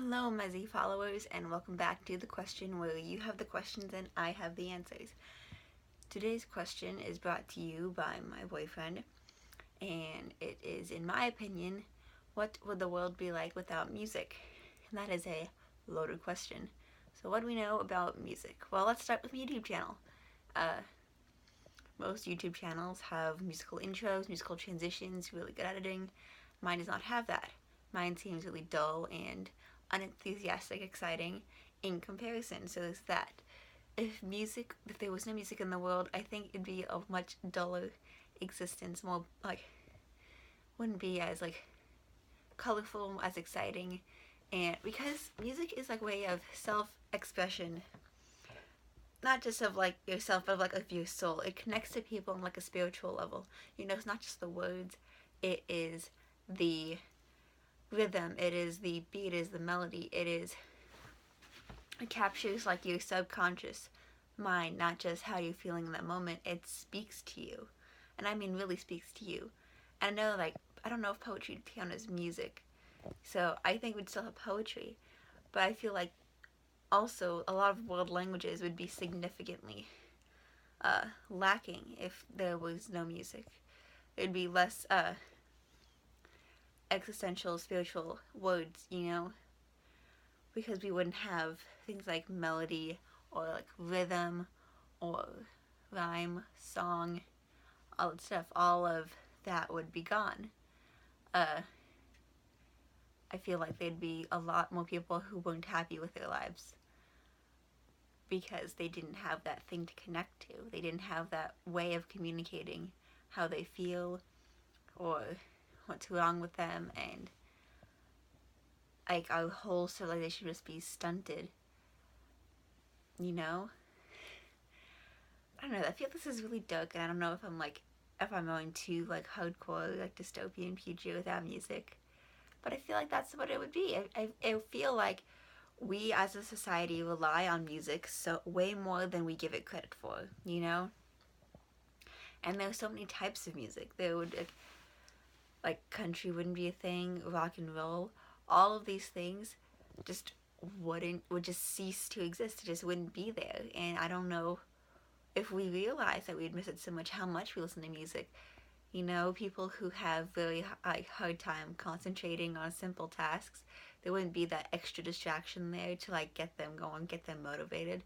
Hello, my Z followers, and welcome back to the question where you have the questions and I have the answers. Today's question is brought to you by my boyfriend, and it is, in my opinion, what would the world be like without music? And that is a loaded question. So, what do we know about music? Well, let's start with my YouTube channel. Most YouTube channels have musical intros, musical transitions, really good editing. Mine does not have that. Mine seems really dull and unenthusiastic, exciting in comparison. So there's that. If there was no music in the world, I think it'd be a much duller existence. More like, wouldn't be as colorful, as exciting, and because music is like a way of self-expression, not just of yourself, but of your soul. It connects to people on a spiritual level. It's not just the words. It is the rhythm. It is the beat. It is the melody. It captures your subconscious mind, not just how you're feeling in that moment. It speaks to you, and I mean really speaks to you. And I know I don't know if poetry counts as music, so I think we'd still have poetry, but I feel like also a lot of world languages would be significantly lacking if there was no music. There'd be less existential, spiritual words, because we wouldn't have things like melody or rhythm or rhyme, song, all that stuff. All of that would be gone. I feel like there'd be a lot more people who weren't happy with their lives because they didn't have that thing to connect to. They didn't have that way of communicating how they feel or what's wrong with them, and our whole civilization would just be stunted. I don't know. I feel this is really dark, and I don't know if I'm going too hardcore, dystopian future without music. But I feel like that's what it would be. I feel like we as a society rely on music so way more than we give it credit for, And there's so many types of music. There would country wouldn't be a thing, rock and roll, all of these things just would just cease to exist. It just wouldn't be there. And I don't know if we realized that we'd miss it so much, how much we listen to music. People who have very hard time concentrating on simple tasks, there wouldn't be that extra distraction there to get them going, get them motivated.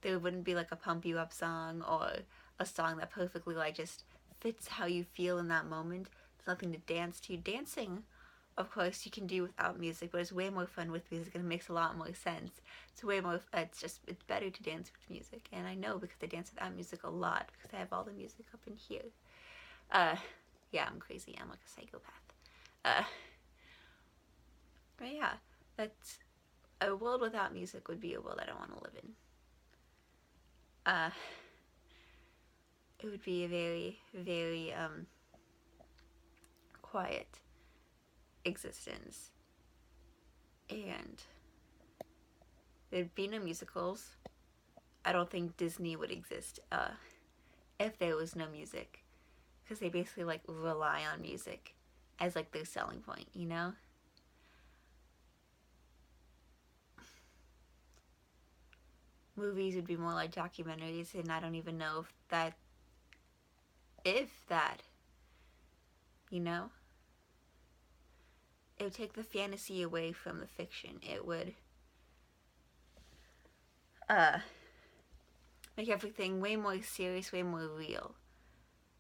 There wouldn't be a pump you up song or a song that perfectly just fits how you feel in that moment. There's nothing to dance to. Dancing, of course, you can do without music, but it's way more fun with music and it makes a lot more sense. It's way more, it's better to dance with music. And I know because I dance without music a lot because I have all the music up in here. Yeah, I'm crazy. I'm like a psychopath. But yeah, that's a world without music would be a world I don't want to live in. It would be a very, very quiet existence, and there'd be no musicals. I don't think Disney would exist if there was no music, because they basically rely on music as their selling point, Movies would be more like documentaries, and I don't even know if that it would take the fantasy away from the fiction. It would make everything way more serious, way more real.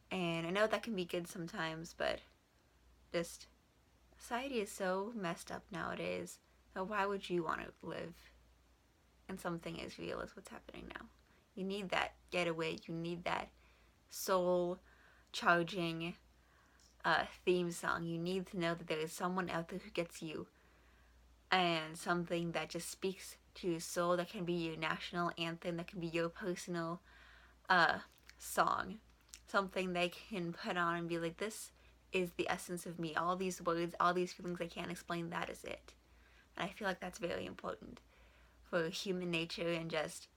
And I know that can be good sometimes, but just society is so messed up nowadays. So why would you want to live in something as real as what's happening now? You need that getaway. You need that soul charging theme song. You need to know that there is someone out there who gets you, and something that just speaks to your soul, that can be your national anthem, that can be your personal song. Something they can put on and be like, this is the essence of me. All these words, all these feelings I can't explain, that is it. And I feel like that's very important for human nature and just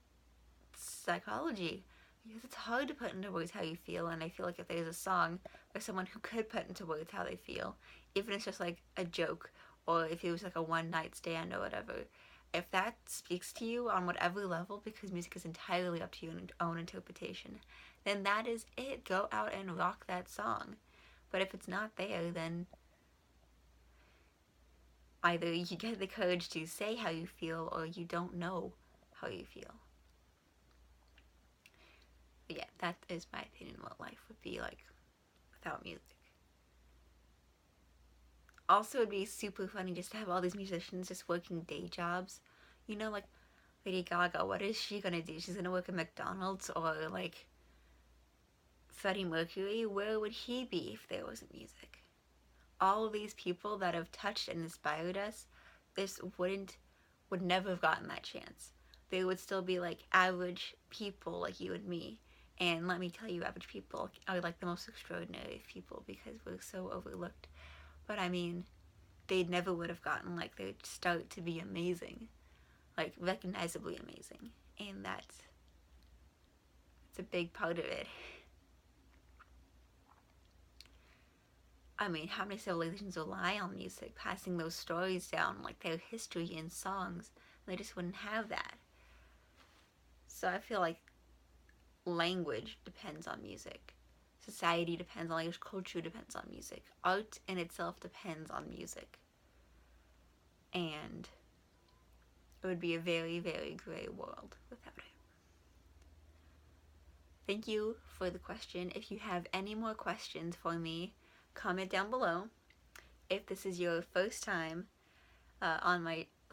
psychology, because it's hard to put into words how you feel. And I feel like if there's a song or someone who could put into words how they feel, even if it's just a joke or if it was like a one night stand or whatever, if that speaks to you on whatever level, because music is entirely up to your own interpretation, then that is it. Go out and rock that song. But if it's not there, then either you get the courage to say how you feel or you don't know how you feel. But yeah, that is my opinion what life would be like without music. Also, it'd be super funny just to have all these musicians just working day jobs. You know, like Lady Gaga, what is she gonna do? She's gonna work at McDonald's, or like Freddie Mercury, where would he be if there wasn't music? All of these people that have touched and inspired us, this would never have gotten that chance. They would still be like average people like you and me. And let me tell you, average people are like the most extraordinary of people because we're so overlooked. But I mean, they never would have gotten like their start to be amazing, like recognizably amazing. And that's a big part of it. I mean, how many civilizations rely on music, passing those stories down, like their history in songs? They just wouldn't have that. So I feel like language depends on music. Society depends on language. Culture depends on music. Art in itself depends on music. And it would be a very, very gray world without it. Thank you for the question. If you have any more questions for me, comment down below. If this is your first time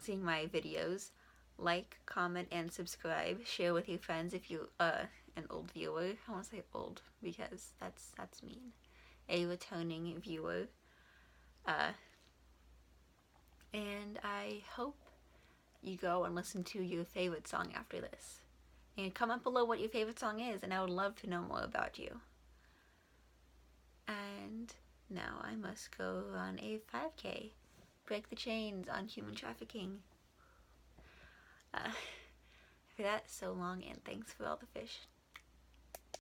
seeing my videos, like, comment, and subscribe. Share with your friends if you an old viewer. I want to say old because that's mean. A returning viewer. And I hope you go and listen to your favorite song after this. And comment below what your favorite song is, and I would love to know more about you. And now I must go run a 5K. Break the chains on human trafficking. For that, so long, and thanks for all the fish.